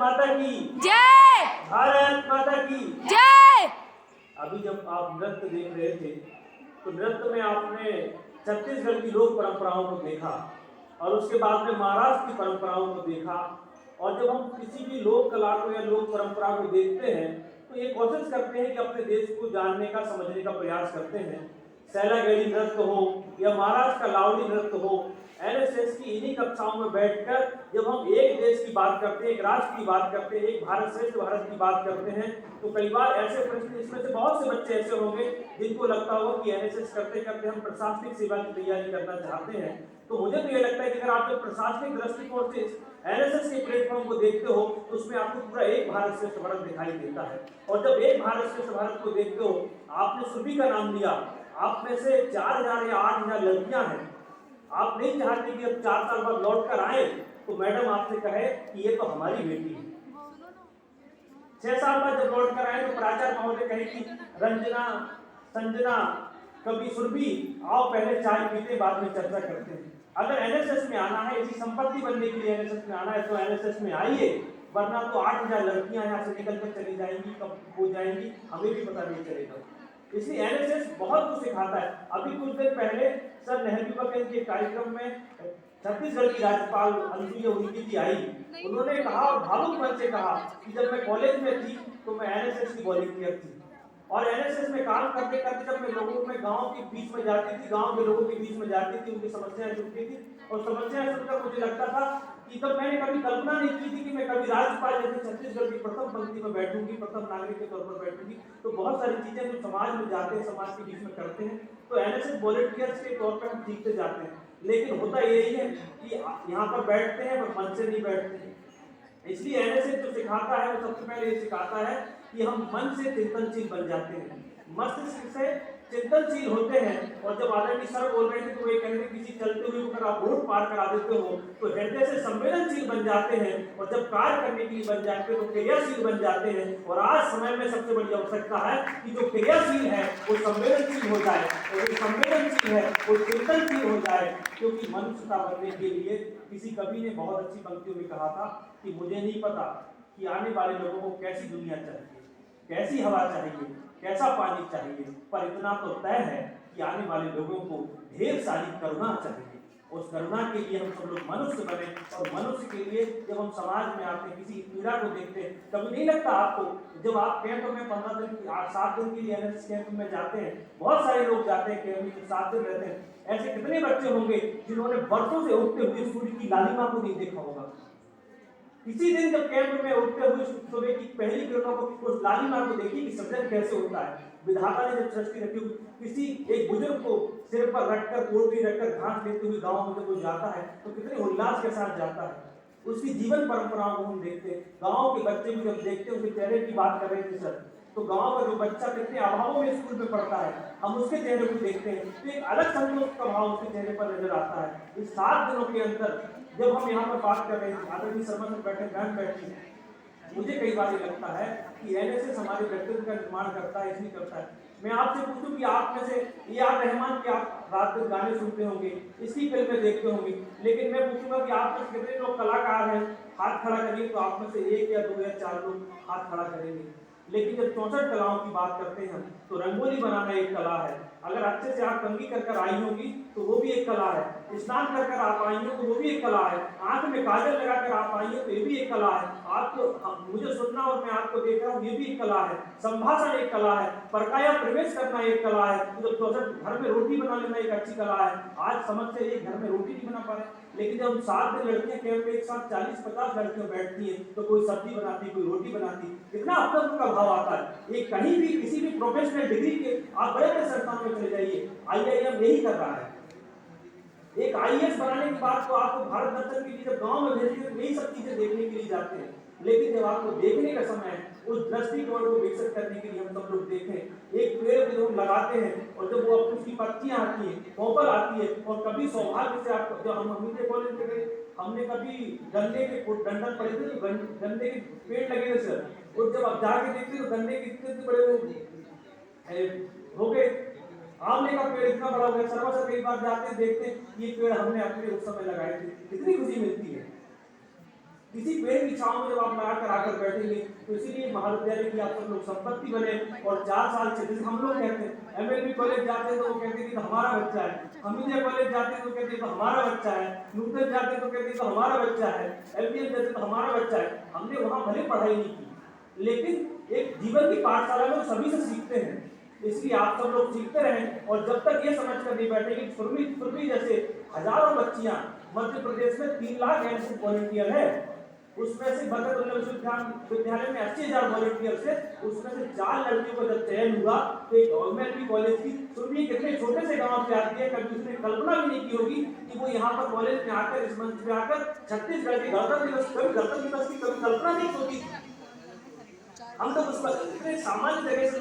माता की जय। भारत माता की जय। अभी जब आप नृत्य देख रहे थे तो नृत्य में आपने छत्तीसगढ़ की लोक परंपराओं को देखा और उसके बाद में महाराष्ट्र की परंपराओं को देखा। और जब हम किसी भी लोक कला को या लोक परंपरा को देखते हैं तो ये कोशिश करते हैं कि अपने देश को जानने का समझने का प्रयास करते हैं। सैलागढ़ी नृत्य हो या महाराष्ट्र का लावनी नृत्य हो, एनएसएस की इन्हीं कक्षाओं में बैठकर जब हम एक देश की बात करते हैं, एक राष्ट्र की बात करते हैं, एक भारत श्रेष्ठ भारत की बात करते हैं तो कई बार ऐसे प्रश्न, इसमें से बहुत से बच्चे ऐसे होंगे जिनको लगता होगा कि एनएसएस करते करते हम प्रशासनिक सेवा की तैयारी करना चाहते हैं। तो मुझे तो ये लगता है कि अगर आप जब प्रशासनिक दृष्टिकोण से एनएसएस के प्लेटफॉर्म को देखते हो तो उसमें आपको पूरा एक भारत श्रेष्ठ भारत दिखाई देता है। और जब एक भारत श्रेष्ठ भारत को देखते हो, आपने सुबी का नाम लिया, आप में से 4000 या 8000 लड़कियां हैं। आप नहीं चाहते कि अब 4 साल बाद लौट कर आए तो मैडम आपसे कहे कि ये तो हमारी बेटी है। 6 साल बाद जब लौट कर आए तो प्राचार्य महोदय कहे कि रंजना, संजना, कभी सुरभि, आओ पहले चाय पीते बाद में चर्चा करते हैं। अगर एनएसएस में आना है, इसी संपत्ति बनने के लिए एनएसएस में आना है तो एनएसएस में आइए, वरना तो 8000 लड़कियां यहाँ से निकल कर चली जाएंगी, कब हो जाएंगी हमें भी पता नहीं चलेगा। इसलिए एनएसएस बहुत कुछ सिखाता है। अभी कुछ दिन पहले सर नेहरू युवा के कार्यक्रम में छत्तीसगढ़ की राज्यपाल अनुसुईया उइके जी आई। उन्होंने कहा और भावुक मन से कहा कि जब मैं कॉलेज में थी तो मैं एनएसएस की वॉलंटियर थी और एनएसएस में काम करते करते जब मैं लोगों में गांव के बीच में जाती थी, गांव के लोगों के बीच में जाती थी, उनकी समस्याएं सुनती थी और समस्याएं सुनकर मुझे लगता था कि तब मैंने कभी कल्पना नहीं की थी कि मैं कभी राज्यपाल जैसे छत्तीसगढ़ की प्रथम पंक्ति में बैठूंगी, प्रथम नागरिक के तौर पर बैठूंगी। तो बहुत सारी चीजें जो समाज में जाते हैं, समाज के बीच में करते हैं, तो एनएसएस वॉलंटियर्स के तौर पर हम सीखते जाते हैं। लेकिन होता यही है कि यहाँ पर बैठते हैं पर मन से नहीं बैठते हैं। इसलिए एनएसएस जो सिखाता है वो सबसे पहले ये सिखाता है कि हम मन से चिंतनशील बन जाते हैं, मस्तिष्क से चिंतनशील होते हैं। और जब आदरणीय सर बोल रहे थे तो ये कह रहे थे किसी चलते हुए अगर आप रोड पार करा देते हो तो हृदय से संवेदनशील बन जाते हैं और जब कार्य करने के लिए बन जाते हैं तो क्रियाशील बन जाते हैं। और आज समय में सबसे बड़ी आवश्यकता है कि जो क्रियाशील है वो संवेदनशील हो जाए और जो संवेदनशील है वो चिंतनशील हो जाए। क्योंकि मनुष्यता बनने के लिए किसी कवि ने बहुत अच्छी पंक्तियों में कहा था कि मुझे नहीं पता कि आने वाले लोगों को कैसी दुनिया चाहिए, कैसी हवा चाहिए, कैसा पानी चाहिए, पर इतना तो तय है कि आने वाले लोगों को ढेर सारी करुणा चाहिए। उस करुणा के लिए हम सब लोग मनुष्य बने और मनुष्य के लिए जब हम समाज में आते हैं, किसी पीड़ा को देखते हैं, कभी नहीं लगता आपको जब आप कैंप में 15 दिन 7 दिन के लिए एनएसएस कैंप में जाते हैं, बहुत सारे लोग जाते हैं कैंप में 7 दिन रहते हैं, ऐसे कितने बच्चे होंगे जिन्होंने बरसों से उगते हुए सूर्य की लालिमा को नहीं देखा होगा। इसी दिन जब कैंप में उठते हुए सुबह की पहली किरणों को उस लालिमा को देखी कि सृजन कैसे होता है। विधाता ने जब सृष्टि रखी, किसी एक बुजुर्ग को सिर पर रखकर कोटरी रखकर घास लेते हुए गांव में जब वो जाता है तो कितने उल्लास के साथ जाता है। उसकी जीवन परंपराओं को हम देखते हैं। गांव के बच्चे भी जब देखते हैं, उसके चेहरे की बात कर रहे थे सर, तो गांव का जो बच्चा कितने अभावों में स्कूल में पढ़ता है, हम उसके चेहरे को देखते हैं तो एक अलग संतोष का भाव उसके चेहरे पर नजर आता है। इस 7 दिनों के अंदर जब हम यहाँ पर बात कर रहे हैं, आदरणीय शर्मा सर बैठे, मैम बैठी, मुझे कई बार ये लगता है कि एनएसएस हमारे व्यक्तित्व का निर्माण करता है, इसलिए करता है। मैं आपसे पूछूं कि आप में से ये आप रहमान के आप रात दिन गाने सुनते होंगे, इसकी फिल्में देखते होंगे, लेकिन मैं पूछूंगा कि आप में कितने लोग कलाकार हैं, हाथ खड़ा करिए तो आप में से 1 या 2 या 4 लोग हाथ खड़ा करेंगे। लेकिन जब 64 कलाओं की बात करते हैं हम तो रंगोली बनाना एक कला है, अगर अच्छे से आप कंघी कर आई होंगी तो वो भी एक कला है, स्नान कर आप आई हो तो वो भी एक कला है, आंख में काजल लगाकर आप आई हो तो ये भी एक कला है, आपको मुझे सुनना और मैं आपको देख रहा हूँ ये भी एक कला है, संभाषण एक कला है, परकाया प्रवेश करना एक कला है, तो घर में रोटी बना लेना एक अच्छी कला है। आज समझ से एक घर में रोटी नहीं बना पा रहे, लेकिन जब 7 दिन लड़कियां कैंप में एक साथ 40-50 लड़कियां बैठती हैं तो कोई सब्जी बनाती, कोई रोटी बनाती, कितना अपना का भाव आता है। ये कहीं भी किसी भी प्रोफेशनल डिग्री के आप बड़े बड़े संस्थानों में चले जाइए, आईआईएम यही कर रहा है। एक आईएएस बनाने के बाद तो आपको भारत दर्शन के लिए जब गांव में भेजते हैं यही सब चीजें देखने के लिए जाते हैं, लेकिन जब आपको देखने का समय है उस दृष्टिकोण को विकसित करने के लिए हम सब लोग देखें। एक पेड़ जो हम लगाते हैं और जब वो उसकी पत्तियां आती हैं, कोपल आती है, और कभी सौभाग्य से आप जब हम अमीर कॉलेज में गए, हमने कभी गन्ने के डंडल पड़े थे तो गन्ने के पेड़ लगे थे सर, और जब आप जाके देखते तो गन्ने के इतने बड़े हो गए, आमले का पेड़ इतना बड़ा हो गया। शर्मा सर कई बार जाते हैं देखते हैं ये पेड़ हमने अपने उस समय लगाए थे, कितनी खुशी मिलती है, किसी पेड़ की छांव में जब आप लगाकर आकर बैठेंगे, तो इसीलिए महाविद्यालय की आप सब लोग संपत्ति बने। और 4 साल से जैसे हम लोग कहते हैं एमएलबी कॉलेज जाते हैं तो वो कहते हैं कि तो हमारा बच्चा है, हमीदिया कॉलेज जाते हैं तो कहते हैं तो हमारा बच्चा है, नूतन जाते हैं तो कहते हैं तो हमारा बच्चा है, एलबीएम जाते तो हमारा बच्चा है। हमने वहां भले पढ़ाई नहीं की, लेकिन एक जीवन की पाठशाला में सभी से सीखते हैं। इसलिए आप सब लोग सीखते रहें, और जब तक ये समझ कर नहीं बैठेंगे सुरभि जैसे हजारों बच्चियां मध्य प्रदेश में 3 लाख एनएसएस वॉलंटियर है, उसमें से बरकत विद्यालय में 80,000 वॉलंटियर से उसमें से 4 लड़कियों का जब चयन हुआ तो एक गवर्नमेंट कॉलेज की सुरभि कितने छोटे से गांव से आती है, कभी उसने कल्पना भी नहीं की होगी कि वो यहाँ पर कॉलेज में आकर इस मंच में आकर छत्तीसगढ़ के गणतंत्र दिवस की कभी कल्पना नहीं सोची। हम तो उस पर इतने सामान्य जगह से